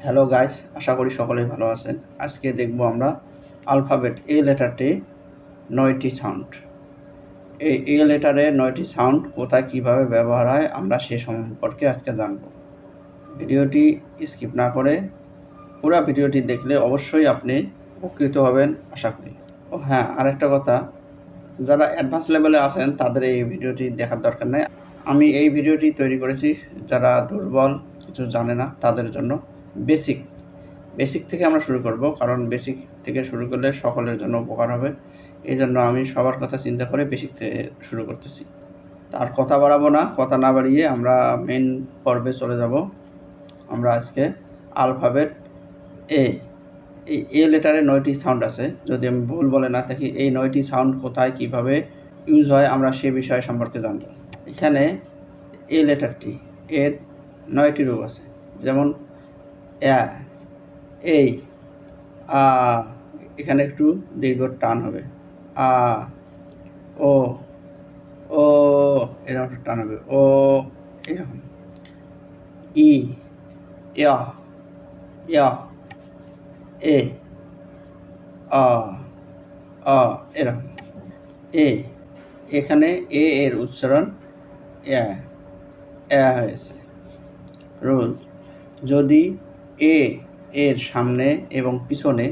Hello guys, আশা করি সকলেই ভালো আছেন। আজকে দেখব আমরা আলফাবেট এ লেটারটি ৯টি সাউন্ড। এই এ লেটারের ৯টি সাউন্ড কোথায় কীভাবে ব্যবহার হয় আমরা সে সম্পর্কে আজকে জানব। ভিডিওটি স্কিপ না করে পুরো ভিডিওটি দেখলে অবশ্যই আপনি উপকৃত হবেন আশা করি। ও হ্যাঁ, আরেকটা কথা, যারা অ্যাডভান্স লেভেলে আছেন তাদের এই ভিডিওটি দেখার দরকার নেই। আমি এই ভিডিওটি তৈরি করেছি যারা দুর্বল, কিছু জানে না তাদের জন্য। বেসিক থেকে আমরা শুরু করব, কারণ বেসিক থেকে শুরু করলে সকলের জন্য উপকার হবে। এই জন্য আমি সবার কথা চিন্তা করে বেসিক থেকে শুরু করতেছি। আর কথা বাড়াবো না, কথা না বাড়িয়ে আমরা মেন পর্বে চলে যাব। আমরা আজকে আলফাবেট এই এ লেটারে ৯টি সাউন্ড আছে, যদি আমি ভুল বলে না থাকি। এই ৯টি সাউন্ড কোথায় কীভাবে ইউজ হয় আমরা সে বিষয় সম্পর্কে জানব। এখানে এ লেটারটি এর ৯টি রূপ আছে, যেমন এই এখানে একটু দীর্ঘ টান হবে, ও ও এরকম একটু টান হবে, ও এরকম, ই ইয়া ইয়া এ এরকম। এখানে এর উচ্চারণ হয়েছে। রুল: যদি এর সামনে এবং পিছনে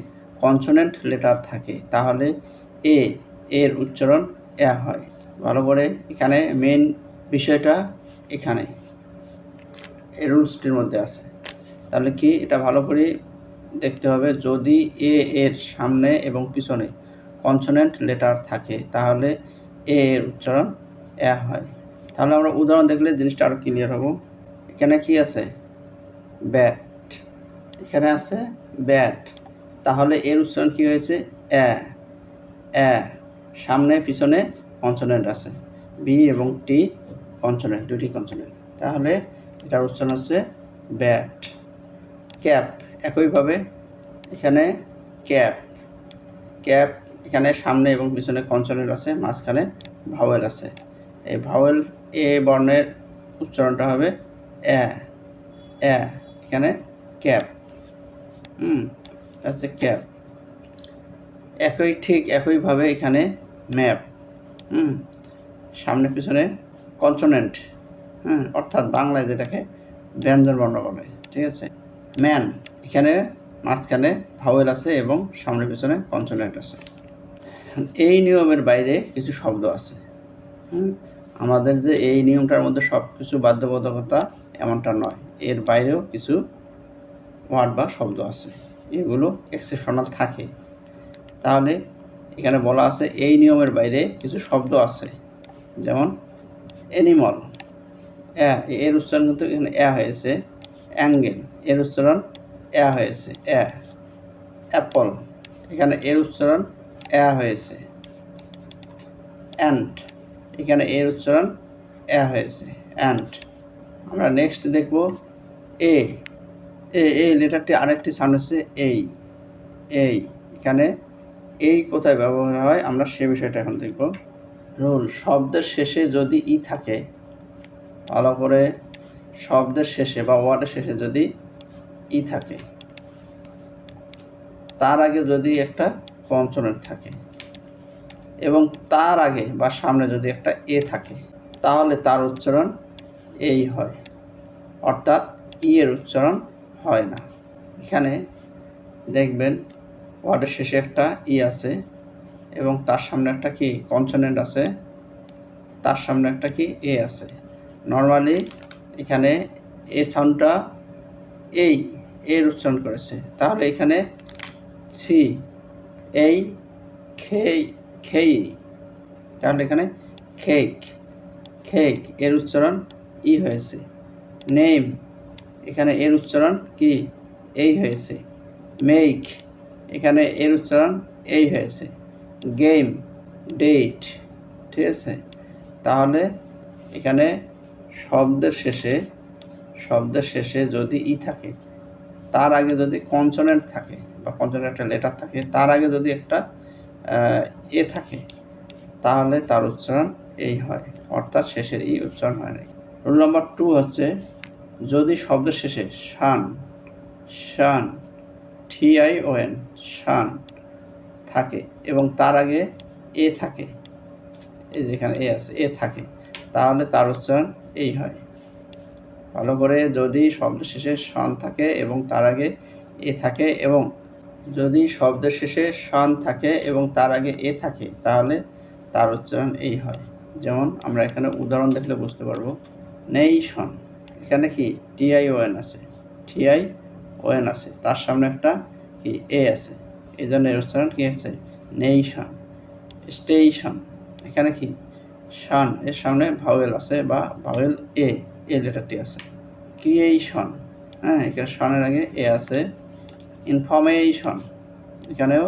কনসোনেন্ট লেটার থাকে তাহলে এর উচ্চারণ হয়। ভালো করে এখানে মেন বিষয়টা এখানে এই রুলসটির মধ্যে আছে। তাহলে কি, এটা ভালো করে দেখতে হবে। যদি এর সামনে এবং পিছনে কনসোনেন্ট লেটার থাকে তাহলে এর উচ্চারণ হয়। তাহলে আমরা উদাহরণ দেখলে জিনিসটা আরও ক্লিয়ার হব। এখানে কি আছে? ব্যাট। এখানে আছে ব্যাট, তাহলে এর উচ্চারণ কী হয়েছে? সামনে পিছনে কনসোনেন্ট আছে, বি এবং টি কনসোনেন্ট, দুটি কনসোনেন্ট, তাহলে এটার উচ্চারণ হচ্ছে ব্যাট। ক্যাপ, একইভাবে এখানে ক্যাপ এখানে সামনে এবং পিছনে কনসোনেন্ট আছে, মাঝখানে ভাওয়েল আছে। এই ভাওয়েল এ বর্ণের উচ্চারণটা হবে এখানে ক্যাপ। হচ্ছে ক্যাপ। একইভাবে এখানে ম্যাপ, সামনে পিছনে কনসোনেন্ট, অর্থাৎ বাংলায় যেটাকে ব্যঞ্জন বর্ণ বলে, ঠিক আছে। ম্যান, এখানে মাঝখানে ভাওয়েল আছে এবং সামনে পিছনে কনসোনেন্ট আছে। এই নিয়মের বাইরে কিছু শব্দ আছে। আমাদের যে এই নিয়মটার মধ্যে সব কিছু বাধ্যবাধকতা এমনটা নয়, এর বাইরেও কিছু ওয়ার্ড বা শব্দ আছে, এগুলো এক্সেপশনাল থাকে। তাহলে এখানে বলা আছে এই নিয়মের বাইরে কিছু শব্দ আছে, যেমন অ্যানিমল, এর উচ্চারণ কিন্তু এখানে হয়েছে। অ্যাঙ্গেল, এর উচ্চারণ হয়েছে অ্যাপল, এখানে এর উচ্চারণ হয়েছে। অ্যান্ট, এখানে এর উচ্চারণ হয়েছে অ্যান্ট। আমরা নেক্সট দেখব এই লেটারটি আরেকটি সাউন্ড হচ্ছে এই এখানে এই কোথায় ব্যবহার হয় আমরা সে বিষয়টা এখন দেখব। রুল: শব্দের শেষে যদি ই থাকে, ভালো করে, শব্দের শেষে বা ওয়ার্ডের শেষে যদি ই থাকে, তার আগে যদি একটা কনসোনেন্ট থাকে এবং তার আগে বা সামনে যদি একটা এ থাকে, তাহলে তার উচ্চারণ এই হয়, অর্থাৎ ই এর উচ্চারণ হয় না। এখানে দেখবেন ওয়ার্ডের শেষে একটা ই আছে এবং তার সামনে একটা কি কনসোনেন্ট আছে, তার সামনে একটা কি এ আছে। নর্মালি এখানে এ সাউন্ডটা এর উচ্চারণ করেছে, তাহলে এখানে সি খেই, তাহলে এখানে খেক এর উচ্চারণ ই হয়েছে। নেম, এখানে এর উচ্চারণ কি এই হয়েছে। মেক, এখানে এর উচ্চারণ এই হয়েছে। গেম, ডেট, ঠিক আছে। তাহলে এখানে শব্দের শেষে যদি ই থাকে, তার আগে যদি কনসোনেন্ট থাকে বা কনসোনেন্ট একটা লেটার থাকে, তার আগে যদি একটা এ থাকে, তাহলে তার উচ্চারণ এই হয়, অর্থাৎ শেষের ই উচ্চারণ হয় না। রুল নাম্বার 2 হচ্ছে, যদি শব্দের শেষে শান, TION, শান থাকে এবং তার আগে এ থাকে, এই যেখানে এ আছে এ থাকে, তাহলে তার উচ্চারণ এই হয়। ভালো করে, যদি শব্দ শেষে শান থাকে এবং তার আগে এ থাকে, এবং যদি শব্দের শেষে শান থাকে এবং তার আগে এ থাকে, তাহলে তার উচ্চারণ এই হয়। যেমন আমরা এখানে উদাহরণ দেখলে বুঝতে পারবো। নেইশন, এখানে কি TION আছে, TION আছে, তার সামনে একটা কি এ আছে, এই জন্য এর উচ্চারণ কি আছে নেইশন। স্টেশন, এখানে কি শান, এর সামনে ভাওয়েল আছে বা ভাওয়েল এ লেটারটি আছে। ক্রিয়েশন, হ্যাঁ, এখানে শানের আগে এ আছে। ইনফরমেশন, এখানেও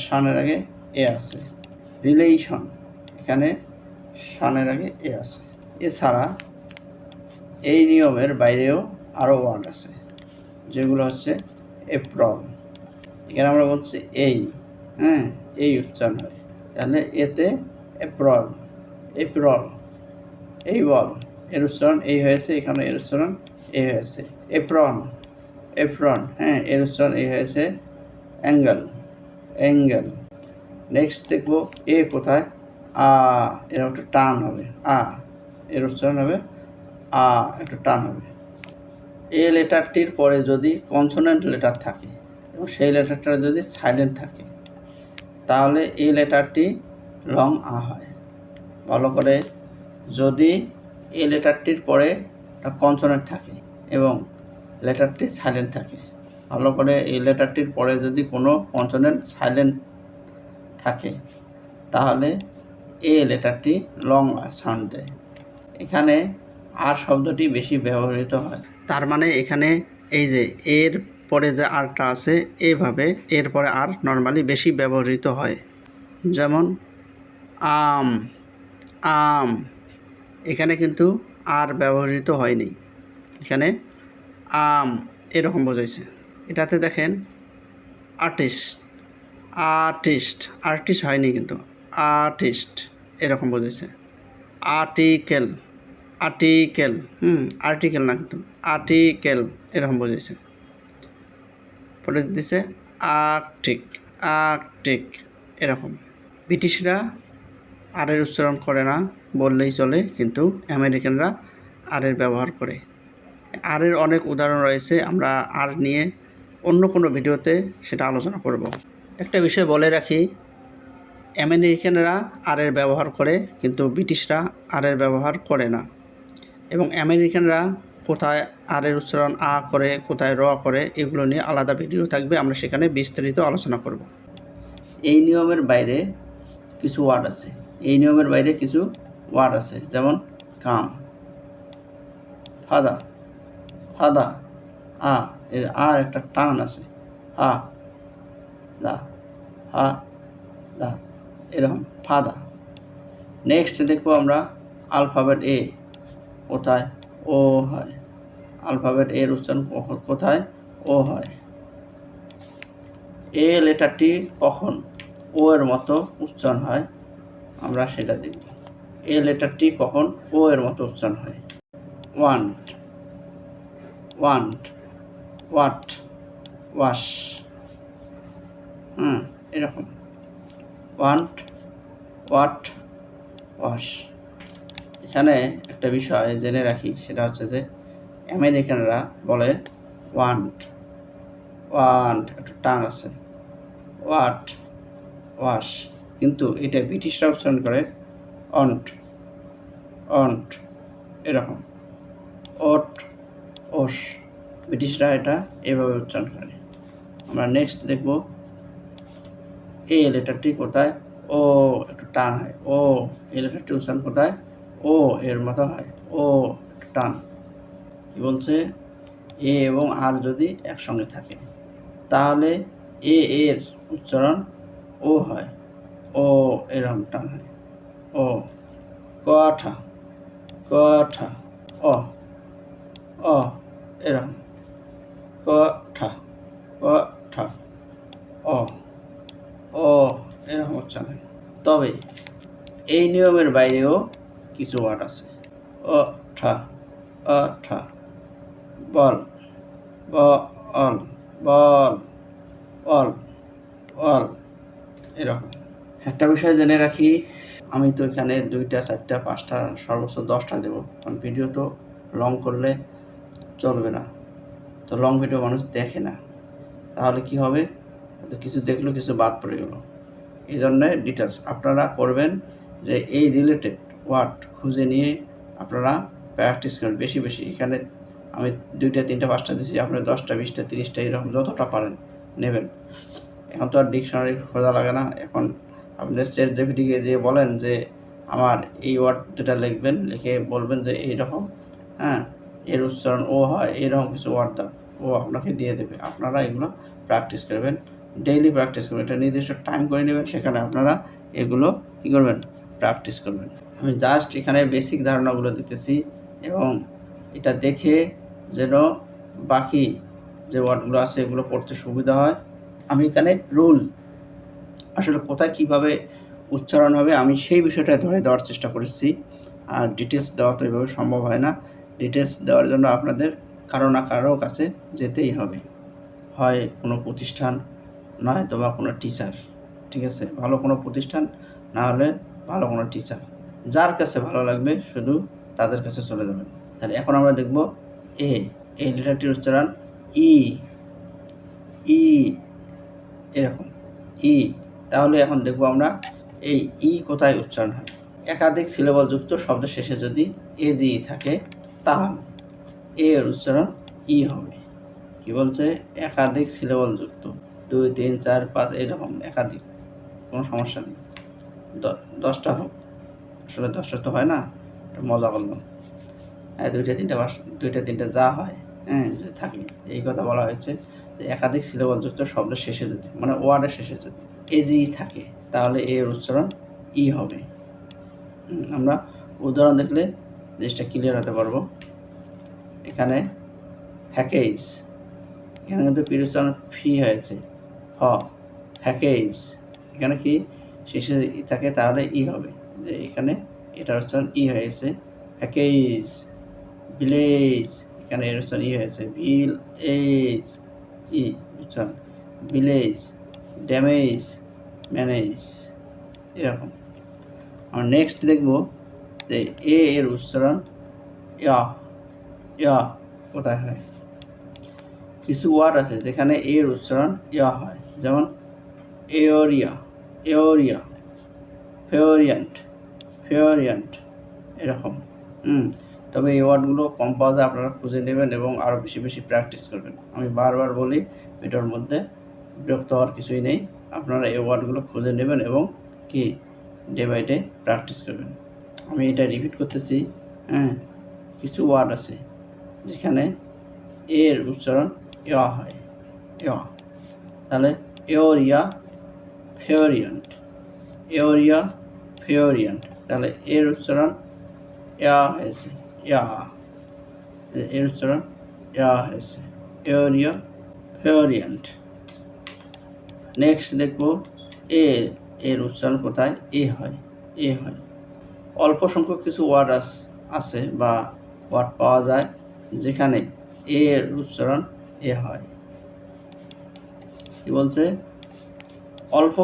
শানের আগে এ আছে। রিলেশন, এখানে শানের আগে এ আছে। এছাড়া এই নিয়মের বাইরেও আরও ওয়ার্ড আছে, যেগুলো হচ্ছে এপ্রল, এখানে আমরা বলছি এই, হ্যাঁ, এই উচ্চারণ হয়, তাহলে এতে এপ্রল, এপ্রল, এই বল, এর উচ্চারণ এই হয়েছে, এখানে এর উচ্চারণ এই হয়েছে। এপ্রন, এপ্রন, হ্যাঁ, এর উচ্চারণ এই হয়েছে। Angle, angle. নেক্সট দেখবো এ কোথায়, এর একটা টান হবে, এর উচ্চারণ হবে একটু টান হবে। এ লেটারটির পরে যদি কনসোনেন্ট লেটার থাকে এবং সেই লেটারটা যদি সাইলেন্ট থাকে, তাহলে এই লেটারটি লং আ হয়। ভালো করে, যদি এই লেটারটির পরে একটা কনসোনেন্ট থাকে এবং লেটারটি সাইলেন্ট থাকে, ভালো করে, এই লেটারটির পরে যদি কোনো কনসোনেন্ট সাইলেন্ট থাকে, তাহলে এ লেটারটি লং সাউন্ড দেয়। এখানে আর শব্দটি বেশি ব্যবহৃত হয়, তার মানে এখানে এই যে এর পরে যে আরটা আছে, এইভাবে এর পরে আর নর্মালি বেশি ব্যবহৃত হয়। যেমন আম, আম, এখানে কিন্তু আর ব্যবহৃত হয়নি, এখানে আম এরকম বোঝাইছে। এটাতে দেখেন আর্টিস্ট, আর্টিস্ট, আর্টিস্ট হয়নি কিন্তু আর্টিস্ট এরকম বোঝাইছে। আর্টিকেল, আর্টিকেল, আর্টিকেল না কিন্তু আর্টিকেল এরকম বোঝাইছে। পরে দিছে আর্কটিক, আর্কটিক এরকম। ব্রিটিশরা আরের উচ্চারণ করে না বললেই চলে, কিন্তু আমেরিকানরা আরের ব্যবহার করে। আরের অনেক উদাহরণ রয়েছে, আমরা আর নিয়ে অন্য কোনো ভিডিওতে সেটা আলোচনা করব। একটা বিষয় বলে রাখি, আমেরিকানরা আরের ব্যবহার করে কিন্তু ব্রিটিশরা আরের ব্যবহার করে না, এবং আমেরিকানরা কোথায় আরের উচ্চারণ আ করে, কোথায় র করে, এগুলো নিয়ে আলাদা ভিডিও থাকবে, আমরা সেখানে বিস্তারিত আলোচনা করব। এই নিয়মের বাইরে কিছু ওয়ার্ড আছে, এই নিয়মের বাইরে কিছু ওয়ার্ড আছে, যেমন কাম, ফাদা, ফাদা, এই আর একটা টান আছে, দা, দা, এরকম ফাদা। নেক্সট দেখবো আমরা আলফাবেট এ কোথায় ও হয়, আলফাবেট এর উচ্চারণ কোথায় ও হয়। এ লেটারটি কখন ও এর মতো উচ্চারণ হয়, আমরা সেটা দেখব। এ লেটারটি কখন ও এর মতো উচ্চারণ হয়। ওয়ান্ট, ওয়ান্ট, ওয়াট, ওয়াশ, এরকম ওয়ান্ট, ওয়াট, ওয়াশ। এখানে একটা বিষয় জেনে রাখি, সেটা হচ্ছে যে আমেরিকানরা বলে ওয়ান্ট, ওয়ান্ট একটু টান আছে, ওয়াট, ওয়াশ, কিন্তু এটা ব্রিটিশরা উচ্চারণ করে অন্ট, অন্ট এরকম। ওট, ওস, ব্রিটিশরা এটা এভাবে উচ্চারণ করে। আমরা নেক্সট দেখব এ লেটারটি কোথায় ও একটু টান হয়, ও এই লেটারটি উচ্চারণ কোথায় ও এর মতো হয়, ও একটু টান। কি বলছে, এ এবং আর যদি একসঙ্গে থাকে, তাহলে এ এর উচ্চারণ ও হয়, ও এরকম টান হয়, ও। কাঠা, কাঠা, অ, অ এরকম, কাঠা, কাঠা, অ, ও এরকম উচ্চারণ হয়। তবে এই নিয়মের বাইরেও কিছু ওয়ার্ড আছে। ঠা, ঠা, বল, বল বল বল বল এরকম। একটা বিষয় জেনে রাখি, আমি তো এখানে 2টা 4টা 5টা সর্বোচ্চ 10টা দেবো, কারণ ভিডিও তো লং করলে চলবে না। তো লং ভিডিও মানুষ দেখে না, তাহলে কি হবে, হয়তো কিছু দেখলো কিছু বাদ পড়ে গেল। এই জন্যে ডিটেলস আপনারা করবেন যে এই রিলেটেড ওয়ার্ড খুঁজে নিয়ে আপনারা প্র্যাকটিস করেন বেশি বেশি। এখানে আমি 2টা 3টা 5টা দিচ্ছি, আপনি 10টা 20টা 30টা এরকম যতটা পারেন নেবেন। এখন তো আর ডিকশনারি খোঁজা লাগে না, এখন আপনি ChatGPT-কে যেয়ে বলেন যে আমার এই ওয়ার্ড দুটা লিখবেন, লিখে বলবেন যে এইরকম, হ্যাঁ এর উচ্চারণ ও হয়, এইরকম কিছু ওয়ার্ড দাও, ও আপনাকে দিয়ে দেবে। আপনারা এগুলো প্র্যাকটিস করবেন, ডেইলি প্র্যাকটিস করবেন, এটা নির্দিষ্ট টাইম করে নেবেন, সেখানে আপনারা এগুলো কী করবেন, প্র্যাকটিস করবেন। আমি জাস্ট এখানে বেসিক ধারণাগুলো দিতেছি, এবং এটা দেখে যেন বাকি যে ওয়ার্ডগুলো আছে এগুলো পড়তে সুবিধা হয়। আমি এখানে রুল আসলে কোথায় কীভাবে উচ্চারণ হবে আমি সেই বিষয়টা ধরে দেওয়ার চেষ্টা করেছি। আর ডিটেলস দেওয়া তো এভাবে সম্ভব হয় না। ডিটেলস দেওয়ার জন্য আপনাদের কারো না কারো কাছে যেতেই হবে, হয় কোনো প্রতিষ্ঠান, নয়তো বা কোনো টিচার, ঠিক আছে, ভালো কোনো প্রতিষ্ঠান, না হলে ভালো কোনো টিচার, যার কাছে ভালো লাগবে শুধু তাদের কাছে চলে যাবেন। তাহলে এখন আমরা দেখব এই লেটারটির উচ্চারণ ই, ই এরকম ই। তাহলে এখন দেখব আমরা এই ই কোথায় উচ্চারণ হয়। একাধিক সিলেবলযুক্ত শব্দের শেষে যদি এজি থাকে তাহলে এর উচ্চারণ ই হবে। কি বলছে, একাধিক সিলেবলযুক্ত, 2 3 4 5 এরকম একাধিক, কোনো সমস্যা নেই, 10টা হোক, আসলে 10টা তো হয় না, মজা করলাম। হ্যাঁ 2টা 3টা 2টা 3টা যা হয়, হ্যাঁ যদি থাকে, এই কথা বলা হয়েছে যে একাধিক সিলেবলযুক্ত শব্দের শেষে যদি, মানে ওয়ার্ডের শেষে যদি এজি থাকে তাহলে এর উচ্চারণ ই হবে। আমরা উদাহরণ দেখলে জিনিসটা ক্লিয়ার হতে পারবো। এখানে হ্যাকেজ, এখানে কিন্তু উচ্চারণ ফি হয়েছে, হ হ্যাকেজ, এখানে কি শেষে থাকে তাহলে ই হবে, যে এখানে এটার উচ্চারণ ই হয়েছে, হ্যাকেজ। ভিলেজ, এখানে এর উচ্চারণ ই হয়েছে, ভিল এজ, ই উচ্চারণ ভিলেজ। ড্যামেজ, ম্যানেজ, এরকম। আমরা নেক্সট দেখব যে এর উচ্চারণ ইয়া কোথায় হয়। কিছু ওয়ার্ড আছে যেখানে এর উচ্চারণ ইয়া হয়, যেমন এওরিয়া, এওরিয়া, ফেওরিয়ান্ট, ফেওরিয়ান্ট, এরকম। তবে এই ওয়ার্ডগুলো কম পাওয়া যায়, আপনারা খুঁজে নেবেন এবং আরও বেশি বেশি প্র্যাকটিস করবেন। আমি বারবার বলি ভিডিওর মধ্যে, বিরক্ত হওয়ার কিছুই নেই, আপনারা এই ওয়ার্ডগুলো খুঁজে নেবেন এবং কি ডে বাই ডে প্র্যাকটিস করবেন। আমি এটা রিপিট করতেছি, কিছু ওয়ার্ড আছে যেখানে এর উচ্চারণ ইয়া হয়, ইয়া। তাহলে এওরিয়া, ফেওরিয়ান্ট, এওরিয়া, ফেওরিয়ান্ট, তাহলে এর উচ্চারণ ইয়া হয়েছে, ইয়া, এর উচ্চারণ ইয়া হয়েছে, এওরিয়া, ফেওরিয়ান্ট। নেক্সট দেখব এর উচ্চারণ কোথায় এ হয়, এ হয়। অল্প সংখ্যক কিছু ওয়ার্ড আছে বা ওয়ার্ড পাওয়া যায় যেখানে এর উচ্চারণ এ হয়। কি বলছে, অল্প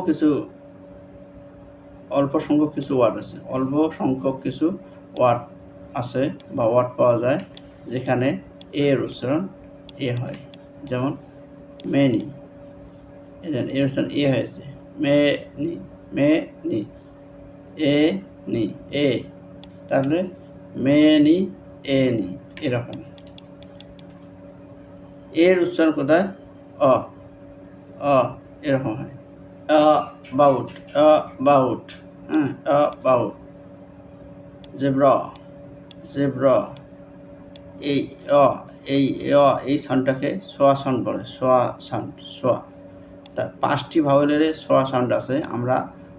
সংখ্যক কিছু ওয়ার্ড আছে, অল্প সংখ্যক কিছু ওয়ার্ড আছে বা ওয়ার্ড পাওয়া যায় যেখানে এর উচ্চারণ এ হয়, যেমন মেনি, এর উচ্চারণ এ হয়েছে, মেনি, মেনি, এ নি, এ, তাহলে মেনি, এ নি, এরকম। এর উচ্চারণ কোথায়, অ, এরকম হয়, about, about, about. Zebra, zebra, এই এই সাউন্ডটাকে সোয়া সাউন্ড বলে, সোয়া সাউন্ড, সোয়া। তা 5টি ভাওয়েলের সোয়া সাউন্ড আছে, আমরা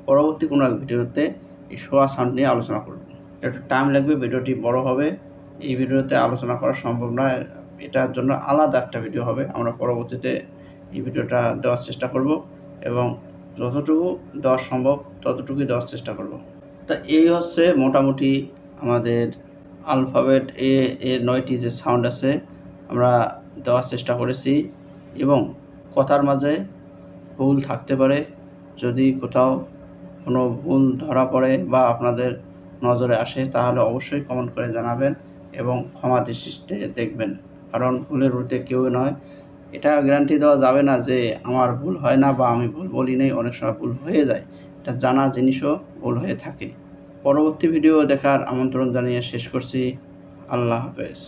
পরবর্তী কোনো এক ভিডিওতে এই সোয়া সাউন্ড নিয়ে আলোচনা করব। একটু টাইম লাগবে, ভিডিওটি বড় হবে, এই ভিডিওতে আলোচনা করা সম্ভব নয়, এটার জন্য আলাদা একটা ভিডিও হবে। আমরা পরবর্তীতে এই ভিডিওটা দেওয়ার চেষ্টা করব এবং যতটুকু দেওয়া সম্ভব ততটুকুই দেওয়ার চেষ্টা করব। তা এই হচ্ছে মোটামুটি আমাদের আলফাবেট এর 9টি যে সাউন্ড আছে আমরা দেওয়ার চেষ্টা করেছি এবং কথার মাঝে ভুল থাকতে পারে। যদি কোথাও কোনো ভুল ধরা পড়ে বা আপনাদের নজরে আসে তাহলে অবশ্যই কমেন্ট করে জানাবেন এবং ক্ষমা দৃষ্টিতে দেখবেন, কারণ ভুলের ঊর্ধ্বে কেউ নয়। এটা গ্যারান্টি দেওয়া যাবে না যে আমার ভুল হয় না বা আমি ভুল বলি নাই, অনেক সময় ভুল হয়ে যায়। এটা জানা জিনিসও ভুল হয়ে থাকে। পরবর্তী ভিডিও দেখার আমন্ত্রণ জানিয়ে শেষ করছি। আল্লাহ হাফেজ।